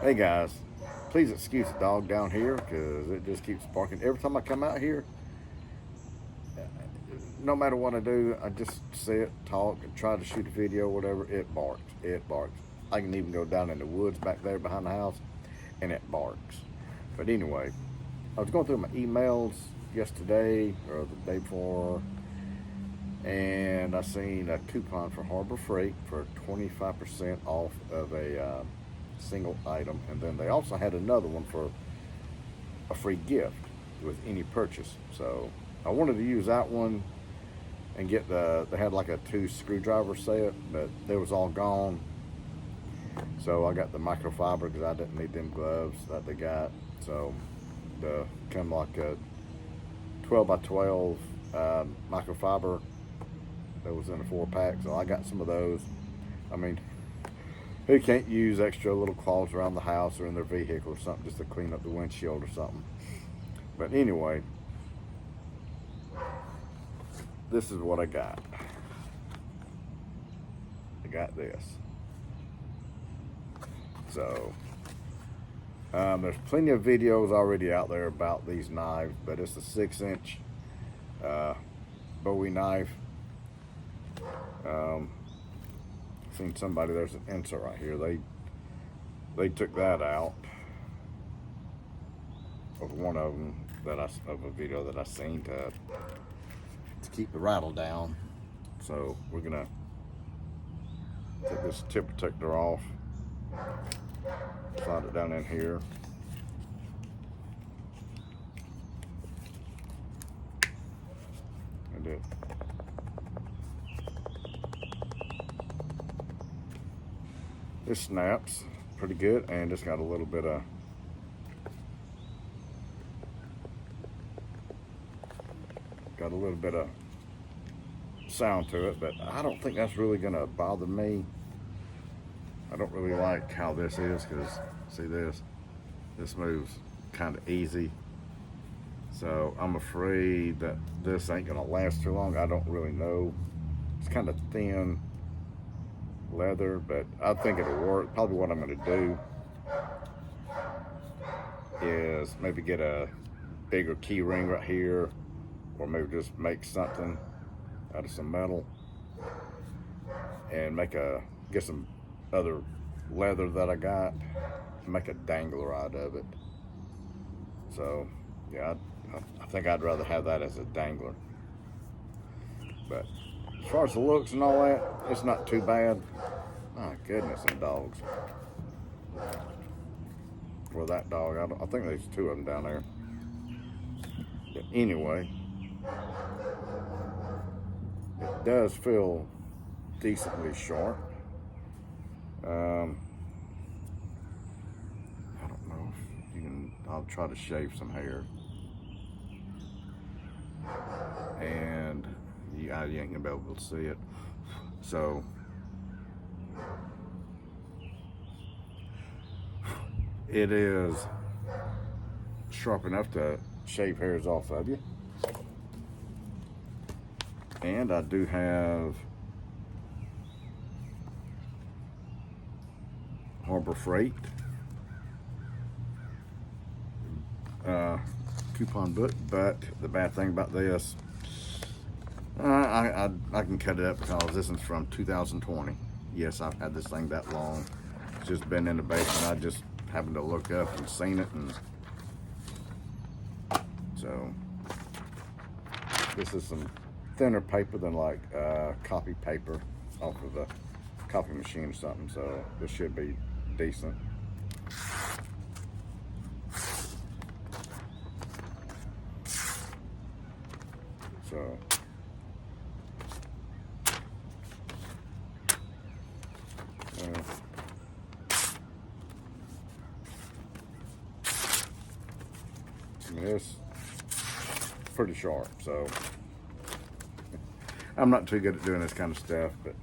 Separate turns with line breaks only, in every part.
Hey guys, please excuse the dog down here because it just keeps barking. Every time I come out here, no matter what I do, I just sit, talk, and try to shoot a video, whatever. It barks. It barks. I can even go down in the woods back there behind the house, and it barks. But anyway, I was going through my emails yesterday or the day before, and I seen a coupon for Harbor Freight for 25% off of a single item, and then they also had another one for a free gift with any purchase. So I wanted to use that one and get they had like a 2 screwdriver set, but they was all gone. So I got the microfiber because I didn't need them gloves that they got. So the kind of like a 12 by 12 microfiber that was in a 4-pack. So I got some of those. I mean, who can't use extra little claws around the house or in their vehicle or something just to clean up the windshield or something? But anyway, this is what I got. I got this. So, there's plenty of videos already out there about these knives, but it's a 6-inch Bowie knife. Seen somebody, there's an insert right here. They took that out of one of them of a video that I seen to keep the rattle down. So we're gonna take this tip protector off, slide it down in here. And this snaps pretty good, and it's got a little bit of sound to it, but I don't think that's really gonna bother me. I don't really like how this is because see this moves kind of easy. So I'm afraid that this ain't gonna last too long. I don't really know. It's kind of thin leather, but I think it'll work. Probably what I'm gonna do is maybe get a bigger key ring right here, or maybe just make something out of some metal and get some other leather that I got, make a dangler out of it. So yeah, I think I'd rather have that as a dangler. But as far as the looks and all that, it's not too bad. My goodness, them dogs. Well, that dog, I think there's 2 of them down there. But anyway, it does feel decently sharp. I don't know if you can, I'll try to shave some hair. And you ain't gonna be able to see it. So, it is sharp enough to shave hairs off of you. And I do have Harbor Freight coupon book, but the bad thing about this, I can cut it up because this is from 2020. Yes, I've had this thing that long. It's just been in the basement. I just happened to look up and seen it, and so this is some thinner paper than like copy paper off of the copy machine or something. So this should be decent. So I mean, it's pretty sharp, so I'm not too good at doing this kind of stuff, but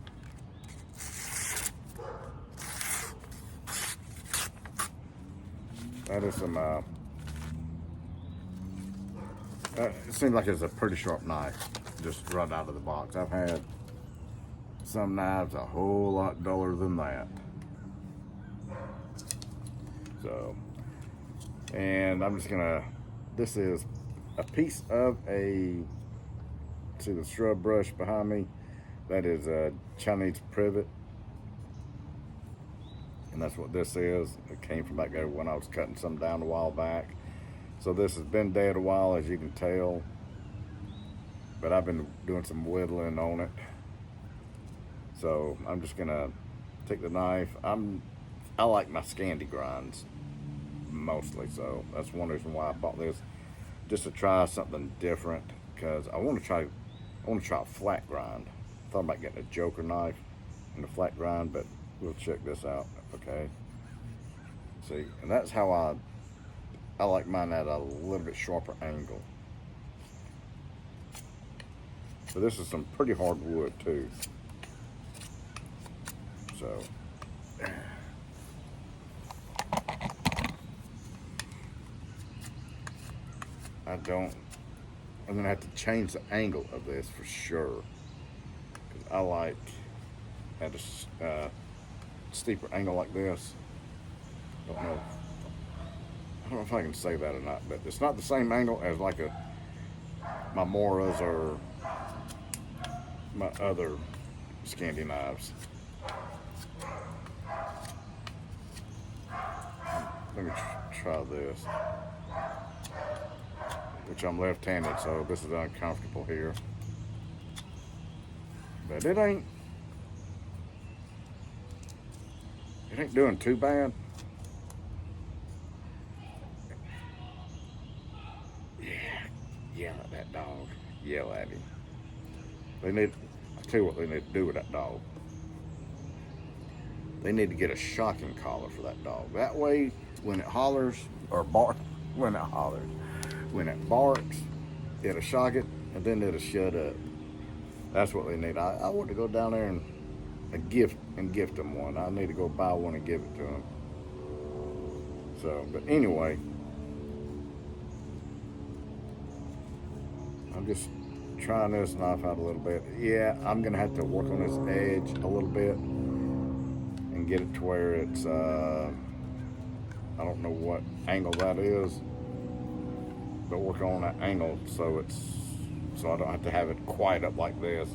that is some it seems like it's a pretty sharp knife just right out of the box. I've had some knives a whole lot duller than that. So, and I'm just gonna, this is a piece of a, see the shrub brush behind me? That is a Chinese privet. And that's what this is. It came from back there when I was cutting some down a while back. So this has been dead a while, as you can tell. But I've been doing some whittling on it. So I'm just gonna take the knife. I like my Scandi grinds mostly, so that's one reason why I bought this, just to try something different. Because I want to try a flat grind. I thought about getting a Joker knife and a flat grind, but we'll check this out. Okay. See, and that's how I like mine at a little bit sharper angle. So this is some pretty hard wood too. So I'm gonna have to change the angle of this for sure. Cause I like at a steeper angle like this. I don't know if I can say that or not, but it's not the same angle as like my Moras or my other Scandi knives. Let me try this. Which I'm left-handed, so this is uncomfortable here. But it ain't doing too bad. Yeah, that dog. Yell at him. I'll tell you what they need to do with that dog. They need to get a shocking collar for that dog. That way, when it hollers, or when it barks, it'll shock it, and then it'll shut up. That's what they need. I want to go down there and gift them one. I need to go buy one and give it to them. So, but anyway, I'm just trying this knife out a little bit. Yeah, I'm gonna have to work on this edge a little bit and get it to where it's I don't know what angle that is, but work on that angle so I don't have to have it quite up like this.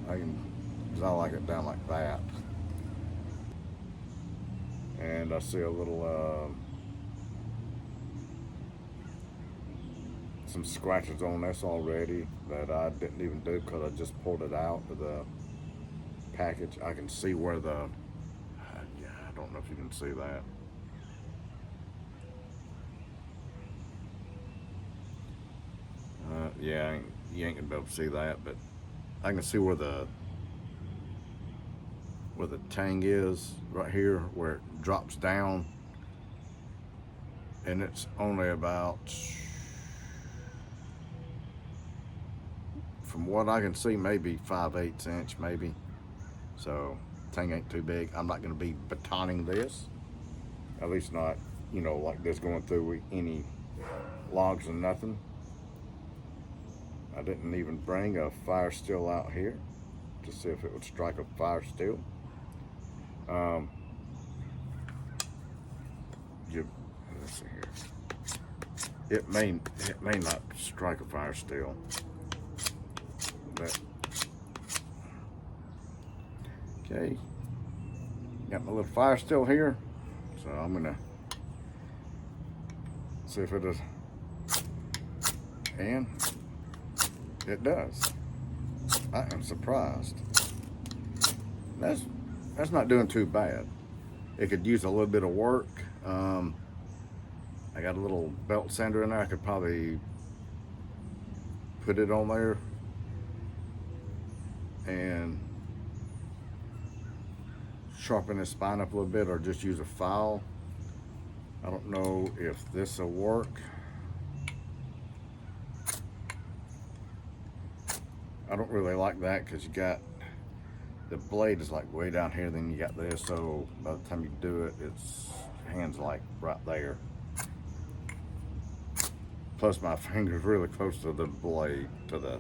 Cause I like it down like that. And I see a little some scratches on this already that I didn't even do because I just pulled it out of the package. I can see where I don't know if you can see that. Yeah, you ain't gonna be able to see that, but I can see where the tang is right here, where it drops down, and it's only about, from what I can see, maybe 5/8 inch, maybe. So tang ain't too big. I'm not gonna be batoning this, at least not, like this, going through with any logs or nothing. I didn't even bring a fire steel out here to see if it would strike a fire steel. Let's see here. It may not strike a fire steel, but okay. Got my little fire steel here, so I'm gonna see if it does, and it does. I am surprised. That's not doing too bad. It could use a little bit of work. I got a little belt sander in there. I could probably put it on there and sharpen the spine up a little bit, or just use a file. I don't know if this will work. I don't really like that because you got the blade is like way down here, then you got this, so by the time you do it, it's hands like right there. Plus my finger's really close to the blade, to the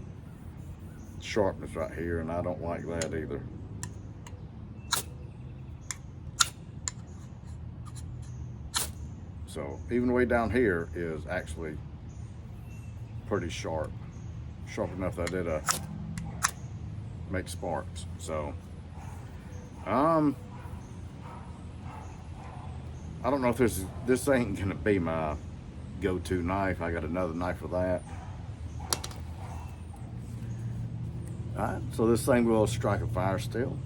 sharpness right here, and I don't like that either. So even the way down here is actually pretty sharp enough that it make sparks. So I don't know if this ain't gonna be my go-to knife. I got another knife for that. Alright, so this thing will strike a fire still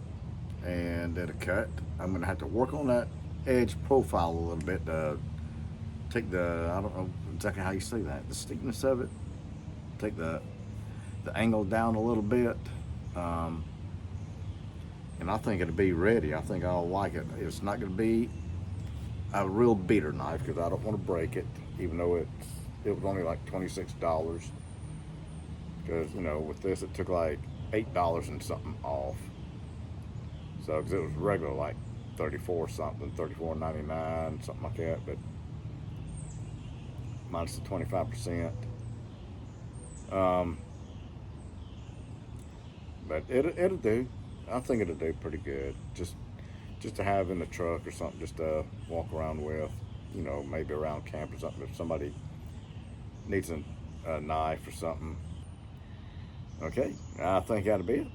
and it'll cut. I'm gonna have to work on that edge profile a little bit to take the, I don't know exactly how you say that, the steepness of it, take the angle down a little bit, and I think it'll be ready. I think I'll like it. It's not gonna be a real beater knife because I don't want to break it, even though it was only like $26, because you know with this it took like $8 and something off. So because it was regular like 34 something, 34.99, something like that, but minus the 25%. But it'll do. I think it'll do pretty good. Just to have in the truck or something, just to walk around with, you know, maybe around camp or something if somebody needs a knife or something. Okay, I think that'll be it.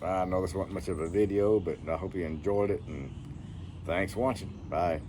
I know this wasn't much of a video, but I hope you enjoyed it, and thanks for watching. Bye.